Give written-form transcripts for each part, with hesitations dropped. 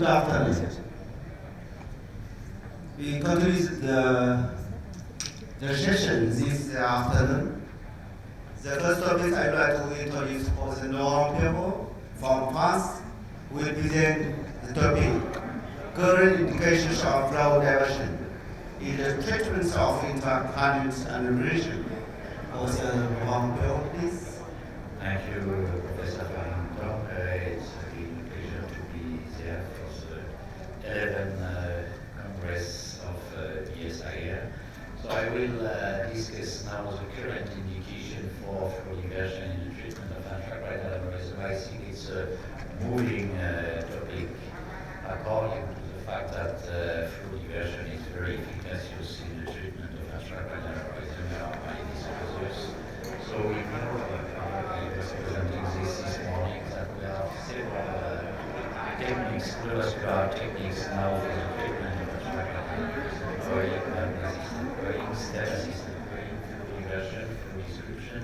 Good afternoon. We continue the session this afternoon. The first topic I would like to introduce Professor Laurent Pierrot from France, who will present the topic current indications of flow diversion in the treatments of intracranial aneurysm. Professor Laurent Pierrot, please. Thank you, Professor Farrington. It's a pleasure to be there for the 11th Congress of ESIR. So I will discuss now the current indication for flow diversion in the treatment of intracranial aneurysm. I think it's a moving topic according to the fact that flow diversion is very efficacious in the treatment of intracranial aneurysm. There are many disclosures. So we know, I was presenting this morning, that we have several techniques, neurovascular techniques now for the treatment of intracranial aneurysm, resistant growing, step-assisted growing, flow diversion, flow description.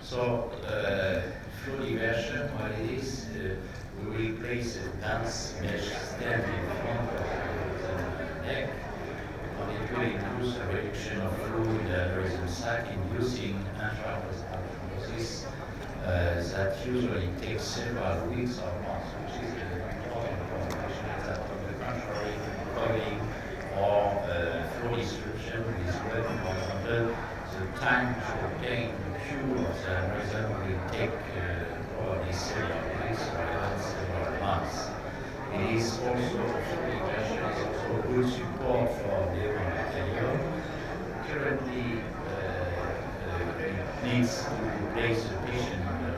So flow diversion, what it is, we will place a dense mesh stent in front of the neck, and it will induce a reduction of fluid in the aneurysm sac, inducing intra-aneurysmal thrombosis that usually takes several weeks or months, which is an important complication. That on the contrary, coiling or flow description with blood, for example, the time to obtain the cure of the aneurysm will take probably several weeks or even several months. It is also, flow diversion is also a good support for the material. Currently, it needs to replace the patient in the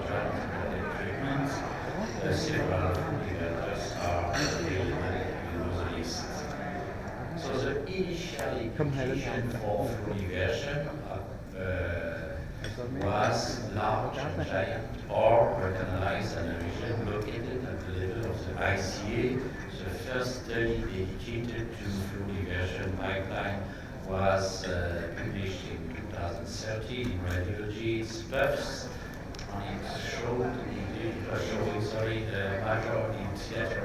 treatment. Several flow diverters are available in the list. So the initial indication for flow diversion was large and giant or recognized aneurysm located at the level of the ICA. The first study dedicated to flow diversion pipeline was published in 2013 in Radiology. It's PUFS, and it was showing major initial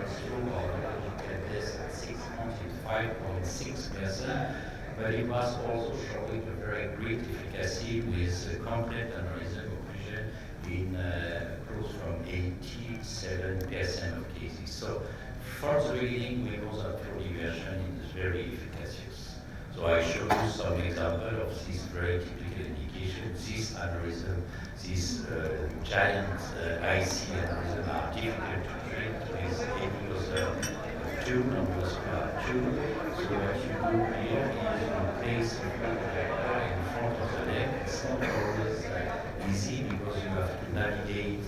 stroke or neurological death at 6 months in 5.6%, but it was also showing a very great efficacy with complete aneurysm occlusion in close from 87% of cases. So for the beginning, we know that flow diversion is very efficacious. So I show you some example of this very typical indication. This aneurysm, this giant IC aneurysm are difficult to treat with any other tube, non-vascular tube. So what you do here is you place a flow diverter in front of the neck. It's not always easy because you have to navigate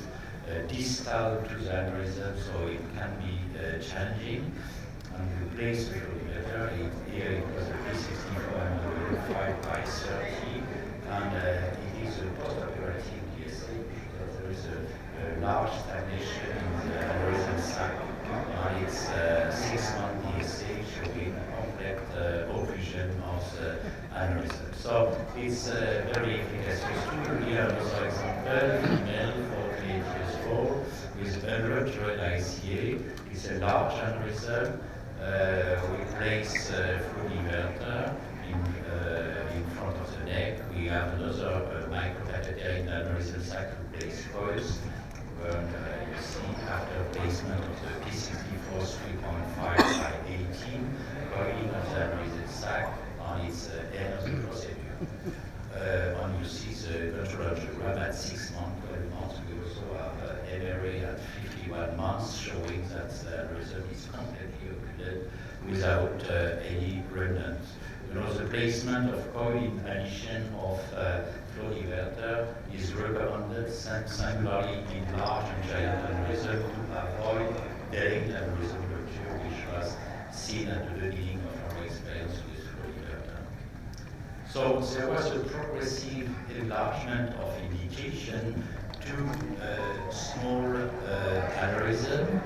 distal to the aneurysm, so it can be challenging. And you place the flow diverter. Here it was a P64 and 5x30, and it is a post-operative DSA because there is a large stagnation in the aneurysm sac, and it's 6-month DSA showing complete occlusion of the aneurysm. So it's very efficacious tool. Here another example, female 48 years old with unruptured ICA. It's a large aneurysm. We place flow diverter in front of the neck. We have another microcatheter in the aneurysm sac to place coils. You see after placement of the P64 3.5 by 18, coiling of the aneurysm sac on its end of the procedure. And you see the control angiogram at 6 months, 12 months. We also have MRA at 51 months, showing that the aneurysm is completely occluded without any remnant. You know, the placement of coil in addition of flow diverter is recommended singularly in large and giant aneurysm to avoid delayed aneurysm rupture, which was seen at the beginning of our experience with flow diverter. So there was a progressive enlargement of indication to small aneurysm,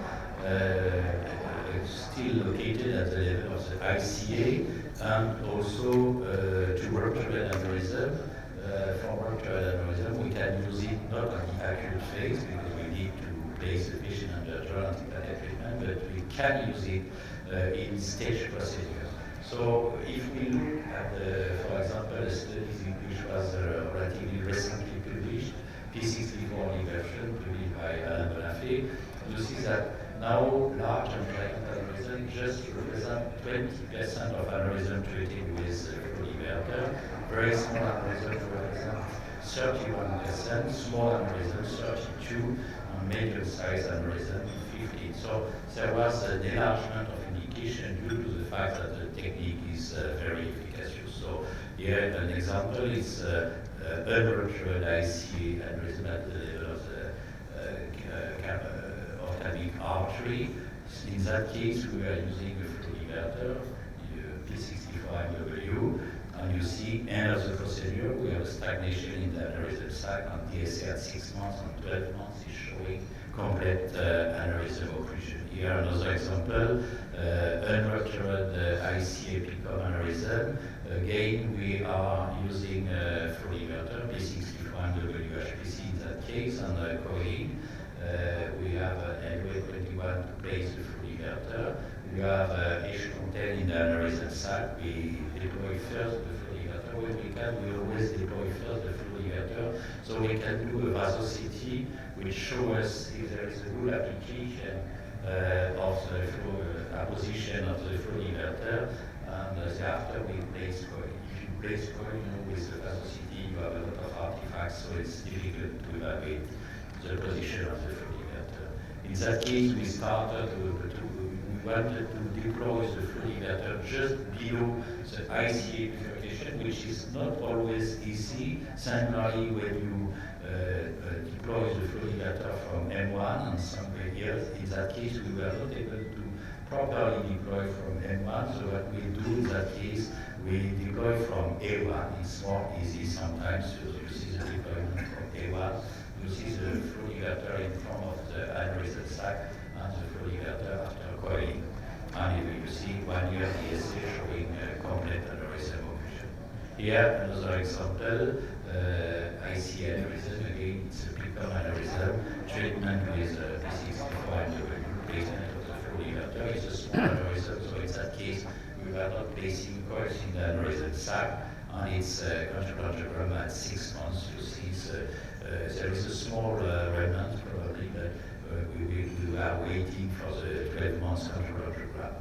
still located at the level of the ICA, and also to ruptured aneurysm. For ruptured aneurysm, we can use it not on the acute phase because we need to place the patient under dural antiplatelet treatment, but we can use it in stage procedure. So if we look at, for example, a study which was relatively recently published, P64 version published by Alain Bonafé, you see that now large and giant aneurysm just represent 20% of aneurysm treated with flow diverter. Very small aneurysm represent 31%, small aneurysm 32%, and medium-sized aneurysm 15%. So there was an enlargement of indication due to the fact that the technique is very efficacious. So here an example is unruptured ICA aneurysm at the level of the ophthalmic artery. In that case, we are using a flow diverter, P64MW, and you see end of the procedure, we have a stagnation in the aneurysm sac, and DSA at 6 months and 12 months is showing complete aneurysm occlusion. Here another example, unruptured ICA PCOM aneurysm. Again, we are using flow diverter, P64MW-HPC in that case, and coaling. We have LWA21 to place the flow diverter. We have echelon 10 in the aneurysm sac. We deploy first the flow diverter. When we can, we always deploy first the flow diverter, so we can do a vaso-CT which shows us if there is a good application of the flow, apposition of the flow diverter, and thereafter we place coil. If you place coil, with the vaso-CT, you have a lot of artifacts, so it's difficult to evaluate the position of the flow diverter. In that case, we started we wanted to deploy the flow diverter just below the ICA bifurcation, which is not always easy, similarly when you deploy the flow diverter from M1 and somewhere else. In that case, we were not able to properly deploy from M1, so what we do in that case, we deploy from A1. It's more easy sometimes, so you see the deployment from A1. You see the flow diverter in front of the aneurysm sac and the flow diverter after coiling. And you see 1 year DSA showing complete aneurysm occlusion. Here, another example, IC aneurysm. Again, it's a PCOM aneurysm. Treatment with P64 and the replacement of the flow diverter. It's a small aneurysm, so in that case, we were not placing coils in the aneurysm sac, and it's control angiogram at 6 months. You see there is a small remnant probably, but we are waiting for the 12 months control angiogram.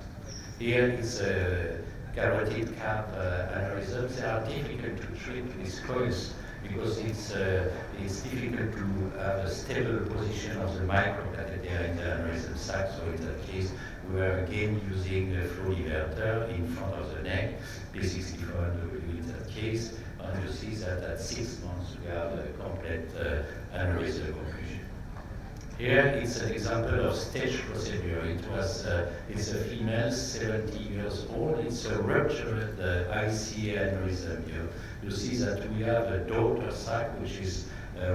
Here is a carotid cap aneurysm. They are difficult to treat with coils because it's difficult to have a stable position of the microcatheter in the aneurysm sac. So in that case, we are again using a flow diverter in front of the neck, P64W in that case, and you see that at 6 months we have a complete aneurysm occlusion. Here is an example of stage procedure. It's a female, 70 years old. It's a ruptured ICA aneurysm. You see that we have a daughter sac which is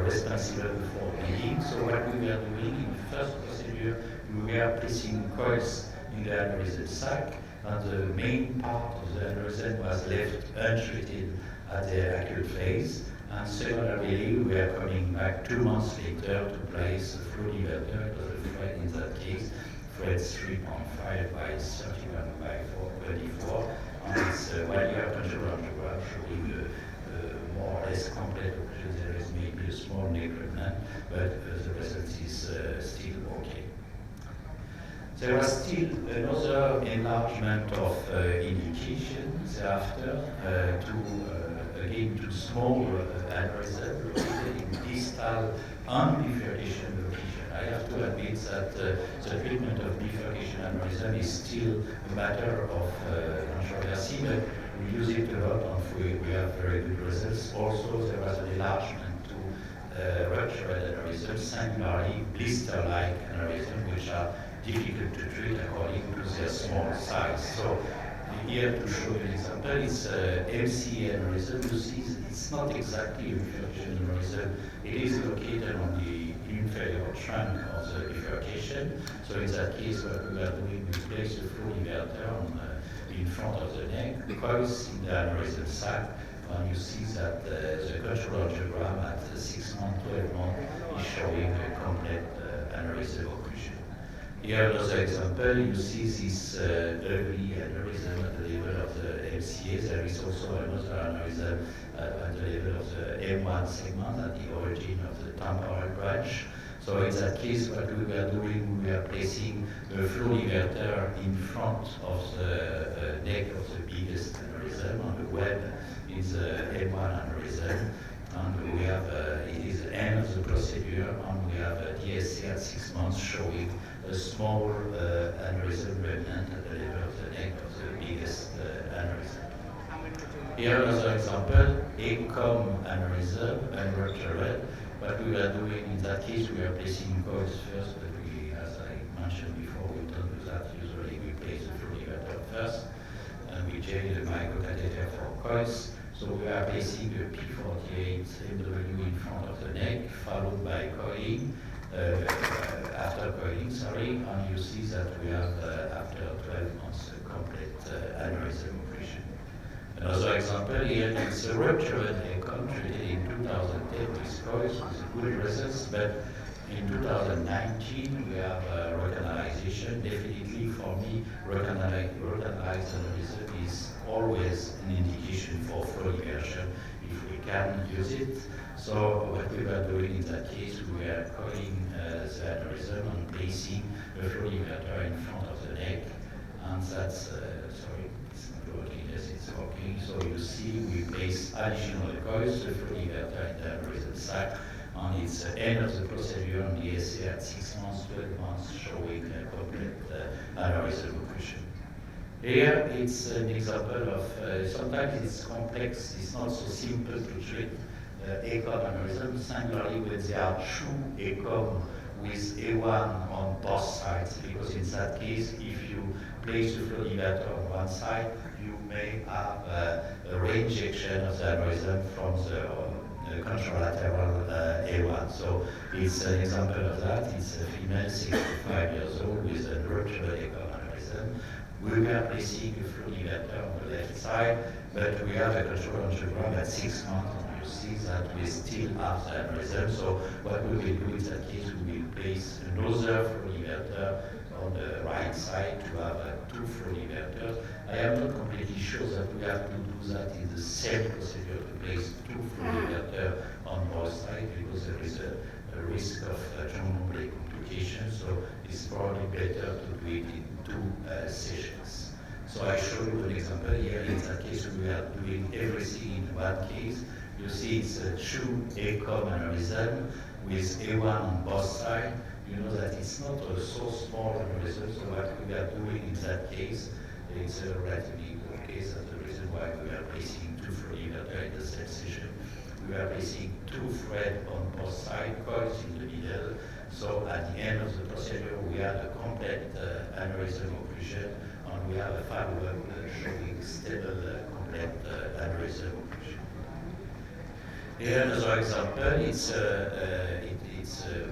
responsible for bleeding. So what we were doing in the first procedure, we were placing coils in the aneurysm sac, and the main part of the aneurysm was left untreated at the acute phase. And secondarily, we are coming back 2 months later to place a flow diverter. It was a Fred in that case, Fred 3.5 by 31 by 24. And it's 1 year control angiogram showing more or less complete occlusion. There is maybe a small neck remnant, but the result is still okay. There was still another enlargement of indication thereafter again to small aneurysm located in distal and bifurcation location. I have to admit that the treatment of bifurcation aneurysm is still a matter of controversy, but we use it a lot and we have very good results. Also, there was an enlargement to ruptured aneurysm, singularly blister-like aneurysm, which are difficult to treat according to their small size. So here to show you an example, it's MCA aneurysm. You see, it's not exactly a bifurcation aneurysm. It is located on the inferior trunk of the bifurcation. So in that case, what we are doing, we place the flow diverter in front of the neck, coils in the aneurysm sac, and you see that the control angiogram at 6 months, 12 months is showing a complete aneurysm Here another example, you see this ugly aneurysm at the level of the MCA. There is also another aneurysm at the level of the M1 segment at the origin of the temporal branch. So in that case, what we were doing, we were placing the flow diverter in front of the neck of the biggest aneurysm on the web is the M1 aneurysm. And we have, it is the end of the procedure, and we have a DSA at 6 months showing a small aneurysm remnant at the level of the neck of the biggest aneurysm. Here another example, ACOM aneurysm, unruptured. What we were doing in that case, we are placing coils first, but we, as I mentioned before, we don't do that. Usually we place the flow diverter first, and we change the microcatheter for coils. So we are placing the P48 MW in front of the neck, followed by coiling, after coiling, and you see that we have, after 12 months, a complete aneurysm operation. Another example here is a ruptured ACOM treated in 2010 with coils with good results, but in 2019 we have recanalization. Definitely for me, recanalized aneurysm is always an indication for flow diversion if we can use it. So what we were doing in that case, we were coiling the aneurysm and placing the flow diverter in front of the neck, and that's, sorry, it's not working, yes, it's working. So you see we place additional coils, the flow diverter in the aneurysm site, and it's the end of the procedure on the DSA at 6 months, 12 months, showing a complete aneurysm occlusion. Here it's an example of, sometimes it's complex, it's not so simple to treat ACOM aneurysm, singularly when there are true ACOM with A1 on both sides, because in that case, if you place the flow diverter on one side, you may have a reinjection of the aneurysm from the contralateral A1. So it's an example of that. It's a female, 65 years old, with a ruptured ACOM aneurysm. We were placing a flow diverter on the left side, but we have a control angiogram at 6 months. You see that we still have the aneurysm. So what we will do in that case, we will place another flow diverter on the right side to have two flow diverters. I am not completely sure that we have to do that in the same procedure to place two flow diverters on both sides, because there is a risk of thrombombotic complications. So it's probably better to do it in two sessions. So I show you an example here. In that case, we are doing everything in one case. You see it's a true ACOM aneurysm with A1 on both sides. You know that it's not so small aneurysm, so what we are doing in that case, it's a relatively good case. That's the reason why we are placing two flow diverters in the same session. We are placing two threads on both sides, coils in the middle. So at the end of the procedure, we have a complete aneurysm occlusion, and we have a follow-up showing stable complete aneurysm occlusion. Here another example, it's a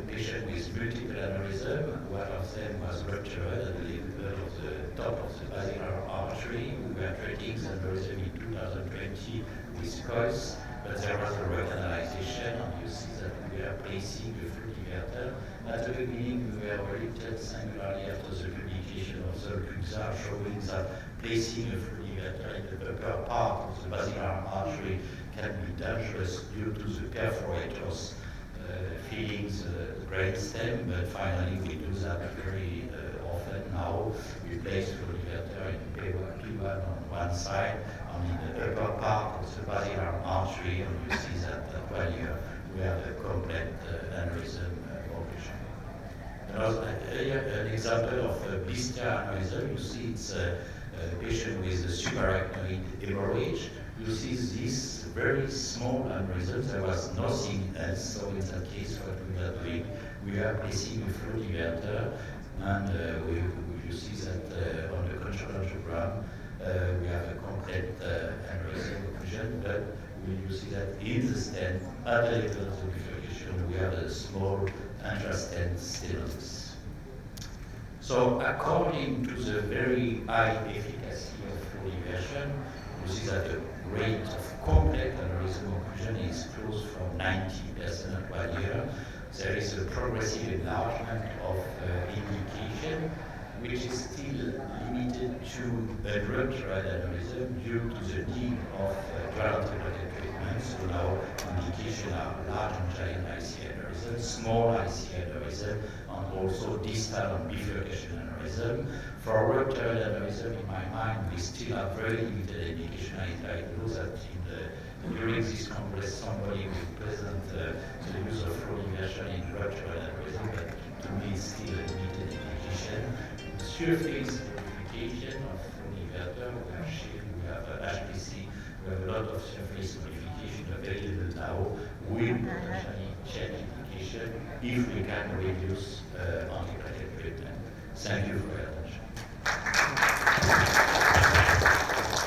patient with multiple aneurysm. One of them was ruptured at the level of the top of the basilar artery. We were treating the aneurysm in 2020 with coils, but there was a recanalization, and you see that we are placing the flow diverter. At the beginning, we were worried singularly after the publication of the ΔQCT showing that placing a flow diverter in the upper part of the basilar artery can be dangerous due to the perforators feeding the brainstem, but finally we do that very often now. We place flow diverter in P1 on one side, and in the upper part of the basilar artery, and you see that at 1 year we have a complete aneurysm occlusion. An example of a blister aneurysm, you see it's a patient with a subarachnoid hemorrhage. You see this very small aneurysm, there was nothing else, so in that case what we are doing, we are placing a flow diverter, and you see that on the control angiogram, we have a complete aneurysm occlusion, but you see that in the stent, at the level of the bifurcation, we have a small intrastent stenosis. So according to the very high efficacy of flow diversion, you see that the rate of complete aneurysm occlusion is close from 90% at 1 year. there is a progressive enlargement of indication, which is still limited to ruptured aneurysm due to the need of dual-integrated treatment. So now indications are large and giant IC aneurysm, small IC aneurysm, and also distal and bifurcation aneurysm. For ruptured aneurysm, in my mind, we still have very limited indication. I know that during this congress, somebody will present the use of flow diversion in ruptured aneurysm, but to me, it's still a limited indication. Surface modification of flow diverter, we have shield, we have HPC, we have a lot of surface modification available now. We potentially change indication if we can reduce antiplatelet treatment. Thank you for your attention.